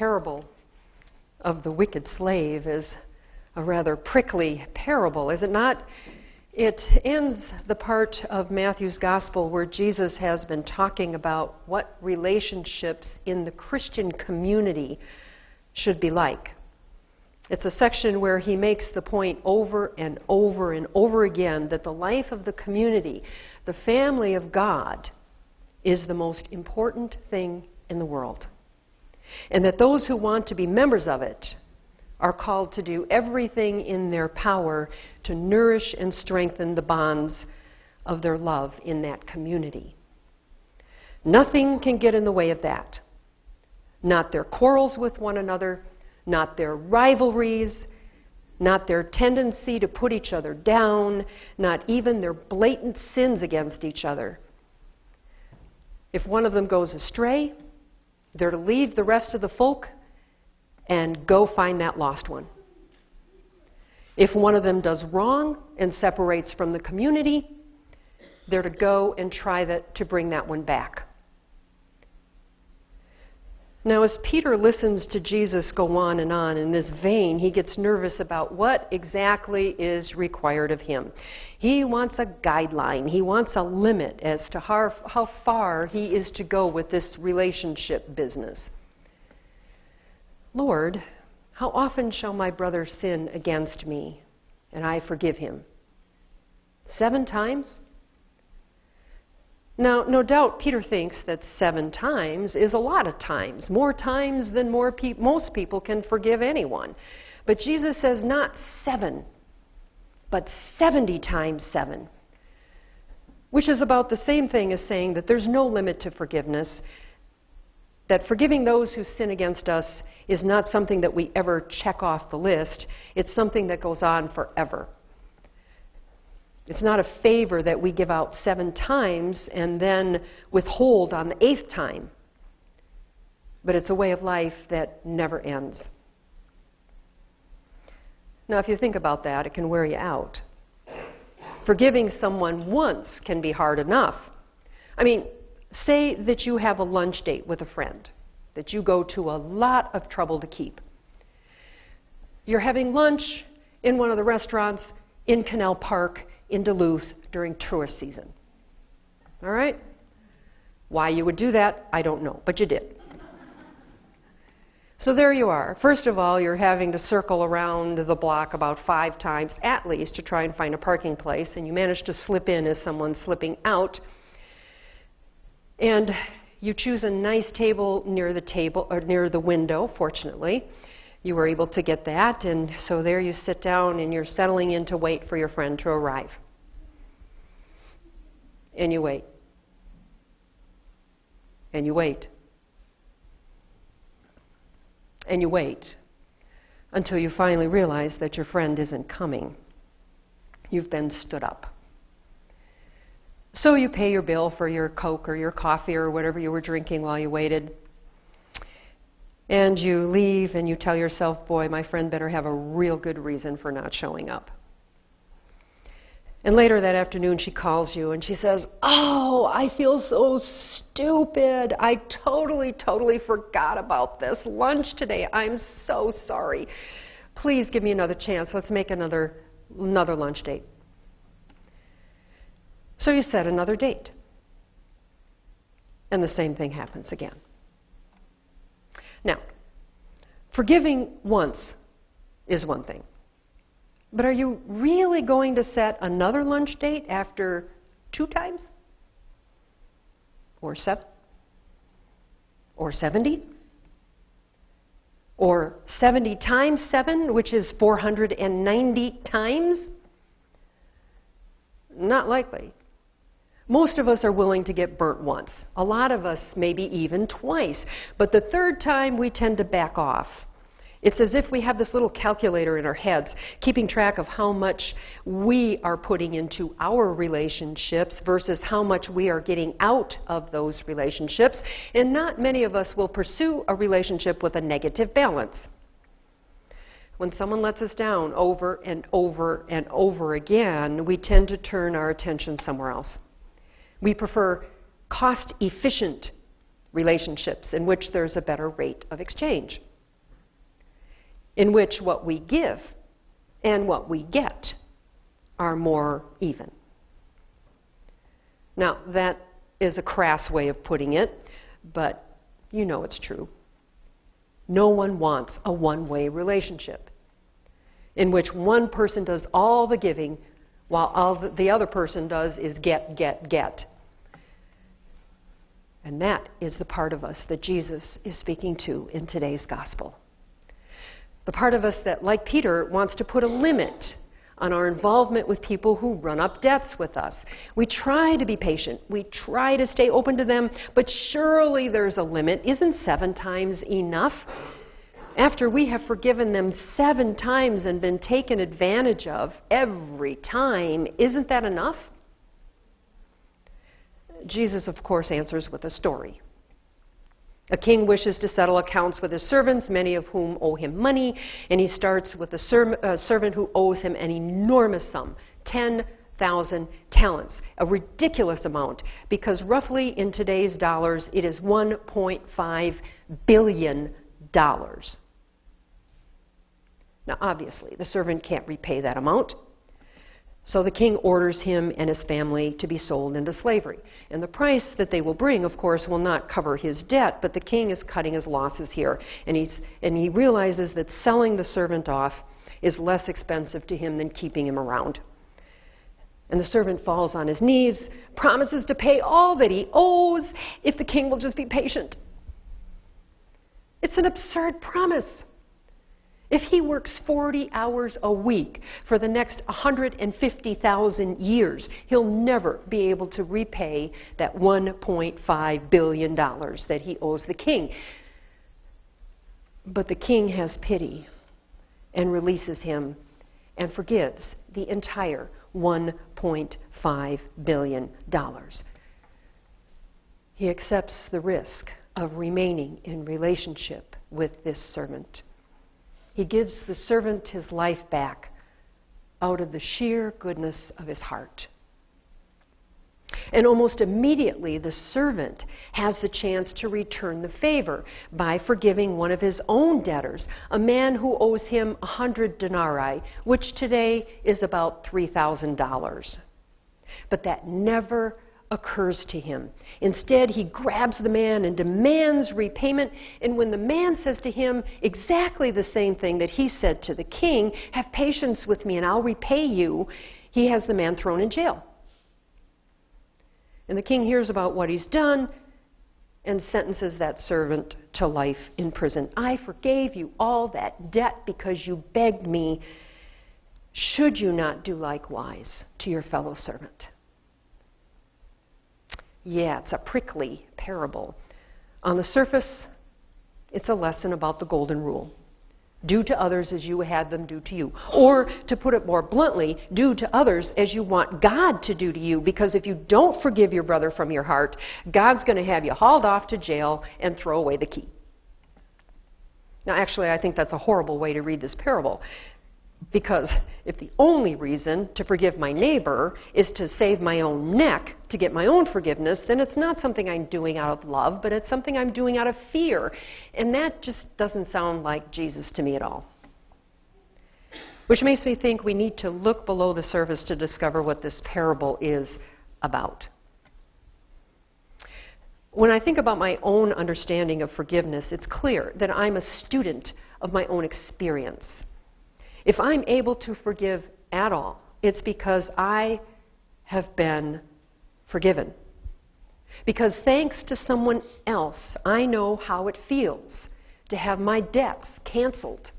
parable of the wicked slave is a rather prickly parable, is it not? It ends the part of Matthew's gospel where Jesus has been talking about what relationships in the Christian community should be like. It's a section where he makes the point over and over and over again that the life of the community, the family of God, is the most important thing in the world. And that those who want to be members of it are called to do everything in their power to nourish and strengthen the bonds of their love in that community. Nothing can get in the way of that. Not their quarrels with one another, not their rivalries, not their tendency to put each other down, not even their blatant sins against each other. If one of them goes astray, they're to leave the rest of the folk and go find that lost one. If one of them does wrong and separates from the community, they're to go and try to bring that one back. Now, as Peter listens to Jesus go on in this vein, he gets nervous about what exactly is required of him. He wants a guideline. He wants a limit as to how far he is to go with this relationship business. Lord, how often shall my brother sin against me, and I forgive him? 7 times? Now, no doubt Peter thinks that 7 times is a lot of times, more times than most people can forgive anyone. But Jesus says not 7, but 70 times 7, which is about the same thing as saying that there's no limit to forgiveness, that forgiving those who sin against us is not something that we ever check off the list. It's something that goes on forever. It's not a favor that we give out 7 times and then withhold on the 8th time. But it's a way of life that never ends. Now, if you think about that, it can wear you out. Forgiving someone once can be hard enough. I mean, say that you have a lunch date with a friend that you go to a lot of trouble to keep. You're having lunch in one of the restaurants in Canal Park in Duluth during tourist season. All right? Why you would do that, I don't know, but you did. So there you are. First of all, you're having to circle around the block about 5 times at least to try and find a parking place, and you manage to slip in as someone's slipping out. And you choose a nice table near the window, fortunately. You were able to get that, and so there you sit down and you're settling in to wait for your friend to arrive. And you wait. And you wait. And you wait until you finally realize that your friend isn't coming. You've been stood up. So you pay your bill for your Coke or your coffee or whatever you were drinking while you waited. And you leave and you tell yourself, boy, my friend better have a real good reason for not showing up. And later that afternoon she calls you and she says, oh, I feel so stupid. I totally forgot about this lunch today. I'm so sorry. Please give me another chance. Let's make another lunch date. So you set another date. And the same thing happens again. Now, forgiving once is one thing. But are you really going to set another lunch date after 2 times? Or 7? Or 70? Or 70 times 7, which is 490 times? Not likely. Most of us are willing to get burnt once. A lot of us maybe even twice. But the 3rd time we tend to back off. It's as if we have this little calculator in our heads, keeping track of how much we are putting into our relationships versus how much we are getting out of those relationships. And not many of us will pursue a relationship with a negative balance. When someone lets us down over and over and over again, we tend to turn our attention somewhere else. We prefer cost-efficient relationships in which there's a better rate of exchange. in which what we give and what we get are more even. Now, that is a crass way of putting it, but you know it's true. No one wants a one-way relationship in which one person does all the giving while all the other person does is get, get, get. And that is the part of us that Jesus is speaking to in today's gospel. The part of us that, like Peter, wants to put a limit on our involvement with people who run up debts with us. We try to be patient. We try to stay open to them, but surely there's a limit. Isn't 7 times enough? After we have forgiven them 7 times and been taken advantage of every time, isn't that enough? Jesus, of course, answers with a story. A king wishes to settle accounts with his servants, many of whom owe him money, and he starts with a servant who owes him an enormous sum, 10,000 talents, a ridiculous amount, because roughly in today's dollars it is $1.5 billion. Now, obviously, the servant can't repay that amount. So the king orders him and his family to be sold into slavery. And the price that they will bring, of course, will not cover his debt, but the king is cutting his losses here. And he realizes that selling the servant off is less expensive to him than keeping him around. And the servant falls on his knees, promises to pay all that he owes if the king will just be patient. It's an absurd promise. If he works 40 hours a week for the next 150,000 years, he'll never be able to repay that $1.5 billion that he owes the king. But the king has pity and releases him and forgives the entire $1.5 billion. He accepts the risk of remaining in relationship with this servant. He gives the servant his life back out of the sheer goodness of his heart. And almost immediately, the servant has the chance to return the favor by forgiving one of his own debtors, a man who owes him 100 denarii, which today is about $3,000. But that never occurs to him. Instead, he grabs the man and demands repayment. And when the man says to him exactly the same thing that he said to the king, "Have patience with me and I'll repay you," he has the man thrown in jail. And the king hears about what he's done and sentences that servant to life in prison. "I forgave you all that debt because you begged me. Should you not do likewise to your fellow servant?" Yeah, it's a prickly parable. On the surface, it's a lesson about the golden rule. Do to others as you would have them do to you. Or, to put it more bluntly, do to others as you want God to do to you, because if you don't forgive your brother from your heart, God's going to have you hauled off to jail and throw away the key. Now, actually, I think that's a horrible way to read this parable. Because if the only reason to forgive my neighbor is to save my own neck, to get my own forgiveness, then it's not something I'm doing out of love, but it's something I'm doing out of fear. And that just doesn't sound like Jesus to me at all. Which makes me think we need to look below the surface to discover what this parable is about. When I think about my own understanding of forgiveness, it's clear that I'm a student of my own experience. If I'm able to forgive at all, it's because I have been forgiven. Because thanks to someone else, I know how it feels to have my debts canceled,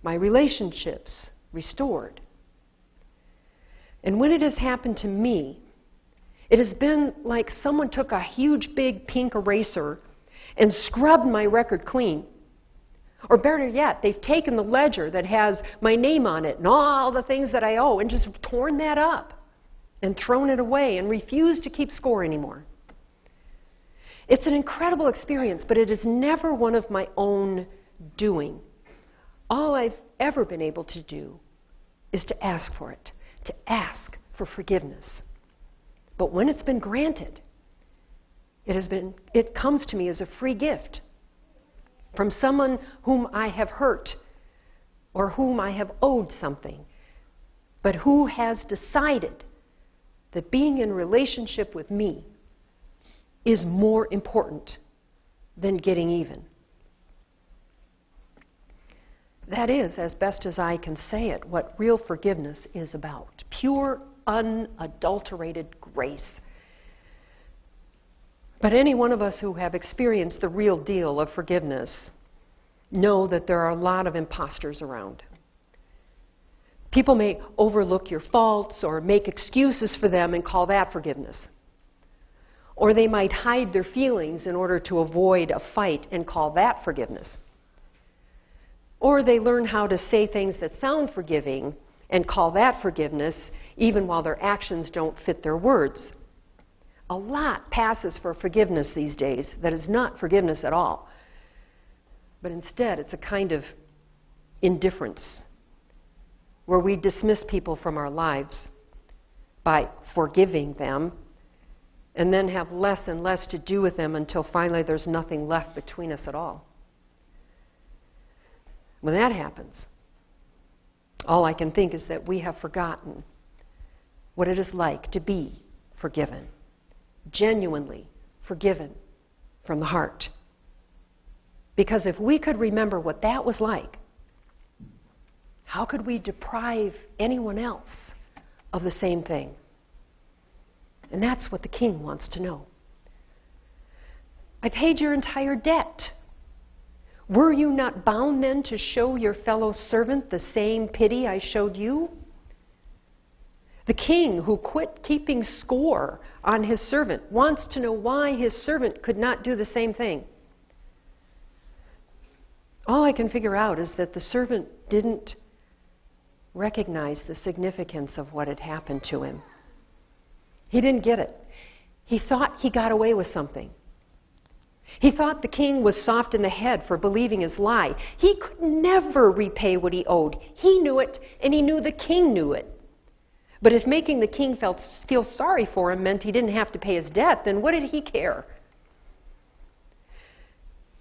my relationships restored. And when it has happened to me, it has been like someone took a huge big pink eraser and scrubbed my record clean. Or better yet, they've taken the ledger that has my name on it and all the things that I owe and just torn that up and thrown it away and refused to keep score anymore. It's an incredible experience, but it is never one of my own doing. All I've ever been able to do is to ask for it, to ask for forgiveness. But when it's been granted, it comes to me as a free gift from someone whom I have hurt or whom I have owed something, but who has decided that being in relationship with me is more important than getting even. That is, as best as I can say it, what real forgiveness is about. Pure, unadulterated grace. But any one of us who have experienced the real deal of forgiveness know that there are a lot of imposters around. People may overlook your faults or make excuses for them and call that forgiveness. Or they might hide their feelings in order to avoid a fight and call that forgiveness. Or they learn how to say things that sound forgiving and call that forgiveness, even while their actions don't fit their words. A lot passes for forgiveness these days that is not forgiveness at all. But instead, it's a kind of indifference where we dismiss people from our lives by forgiving them and then have less and less to do with them until finally there's nothing left between us at all. When that happens, all I can think is that we have forgotten what it is like to be forgiven, genuinely forgiven from the heart. Because if we could remember what that was like, how could we deprive anyone else of the same thing? And that's what the king wants to know. I paid your entire debt. Were you not bound then to show your fellow servant the same pity I showed you? The king, who quit keeping score on his servant, wants to know why his servant could not do the same thing. All I can figure out is that the servant didn't recognize the significance of what had happened to him. He didn't get it. He thought he got away with something. He thought the king was soft in the head for believing his lie. He could never repay what he owed. He knew it, and he knew the king knew it. But if making the king feel sorry for him meant he didn't have to pay his debt, then what did he care?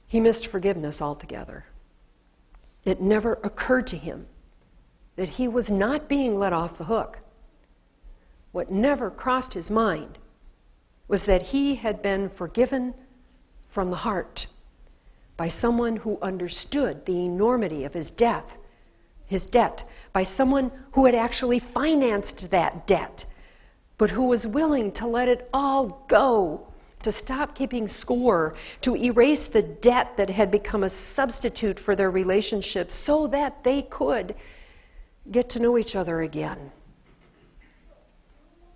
He missed forgiveness altogether. It never occurred to him that he was not being let off the hook. What never crossed his mind was that he had been forgiven from the heart by someone who understood the enormity of his debt, by someone who had actually financed that debt, but who was willing to let it all go, to stop keeping score, to erase the debt that had become a substitute for their relationship so that they could get to know each other again.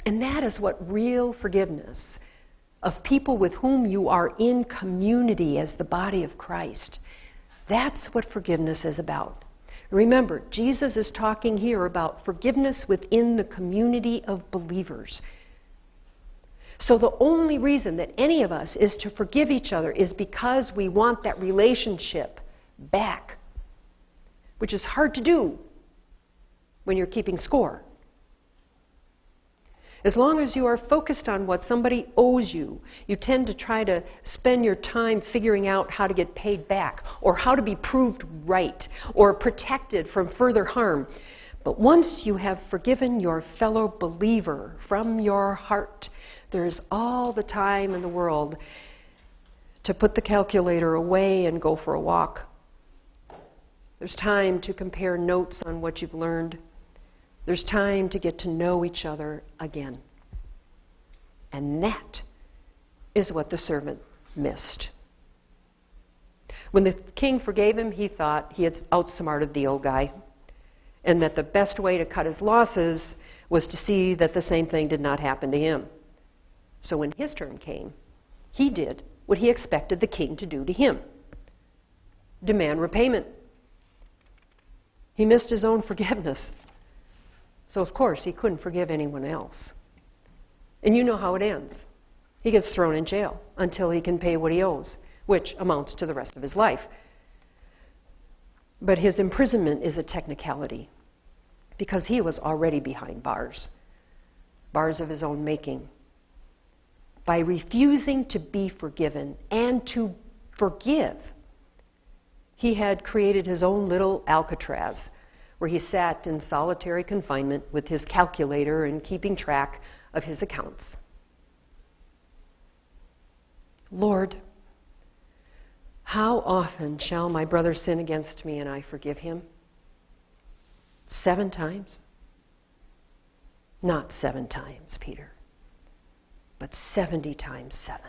And that is what real forgiveness of people with whom you are in community as the body of Christ, that's what forgiveness is about. Remember, Jesus is talking here about forgiveness within the community of believers. So the only reason that any of us is to forgive each other is because we want that relationship back, which is hard to do when you're keeping score. As long as you are focused on what somebody owes you, you tend to try to spend your time figuring out how to get paid back, or how to be proved right, or protected from further harm. But once you have forgiven your fellow believer from your heart, there's all the time in the world to put the calculator away and go for a walk. There's time to compare notes on what you've learned. There's time to get to know each other again. And that is what the servant missed. When the king forgave him, he thought he had outsmarted the old guy, and that the best way to cut his losses was to see that the same thing did not happen to him. So when his turn came, he did what he expected the king to do to him: demand repayment. He missed his own forgiveness. So, of course, he couldn't forgive anyone else. And you know how it ends. He gets thrown in jail until he can pay what he owes, which amounts to the rest of his life. But his imprisonment is a technicality, because he was already behind bars of his own making. By refusing to be forgiven and to forgive, he had created his own little Alcatraz where he sat in solitary confinement with his calculator and keeping track of his accounts. Lord, how often shall my brother sin against me and I forgive him? 7 times? Not 7 times, Peter, but 70 times 7.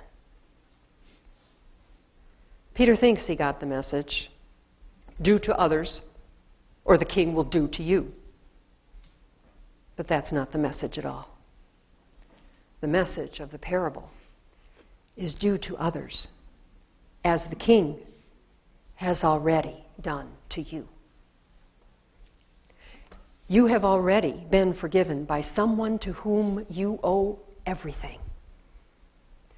Peter thinks he got the message. Do to others, or the king will do to you. But that's not the message at all. The message of the parable is do to others as the king has already done to you. You have already been forgiven by someone to whom you owe everything.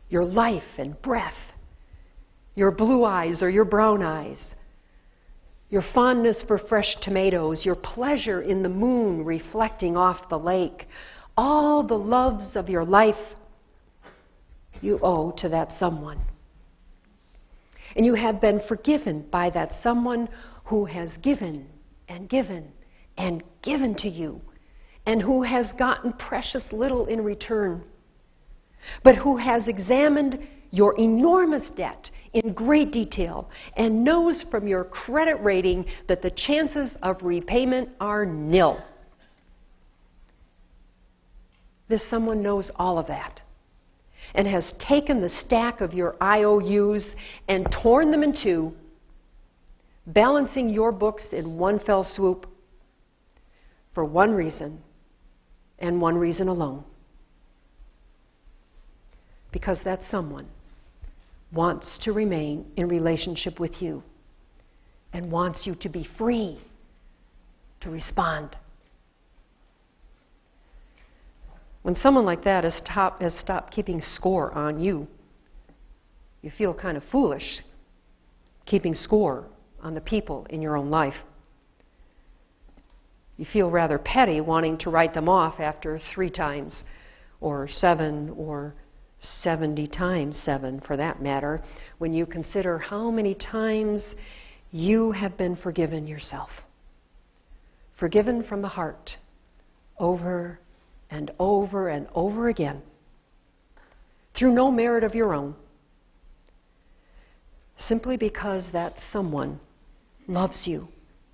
Your life and breath, your blue eyes or your brown eyes, your fondness for fresh tomatoes, your pleasure in the moon reflecting off the lake, all the loves of your life you owe to that someone. And you have been forgiven by that someone who has given and given and given to you, and who has gotten precious little in return, but who has examined your enormous debt in great detail and knows from your credit rating that the chances of repayment are nil. This someone knows all of that and has taken the stack of your IOUs and torn them in two, balancing your books in one fell swoop for one reason and one reason alone. Because that someone wants to remain in relationship with you and wants you to be free to respond. When someone like that has stopped keeping score on you, you feel kind of foolish keeping score on the people in your own life. You feel rather petty wanting to write them off after 3 times, or 7, or 70 times 7 for that matter, when you consider how many times you have been forgiven yourself. Forgiven from the heart, over and over and over again, through no merit of your own, simply because that someone loves you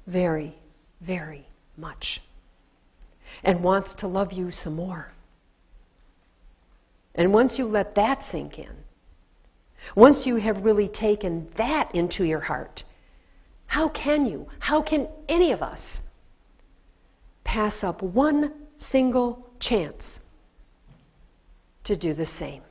very, very much and wants to love you some more. And once you let that sink in, once you have really taken that into your heart, how can any of us pass up one single chance to do the same?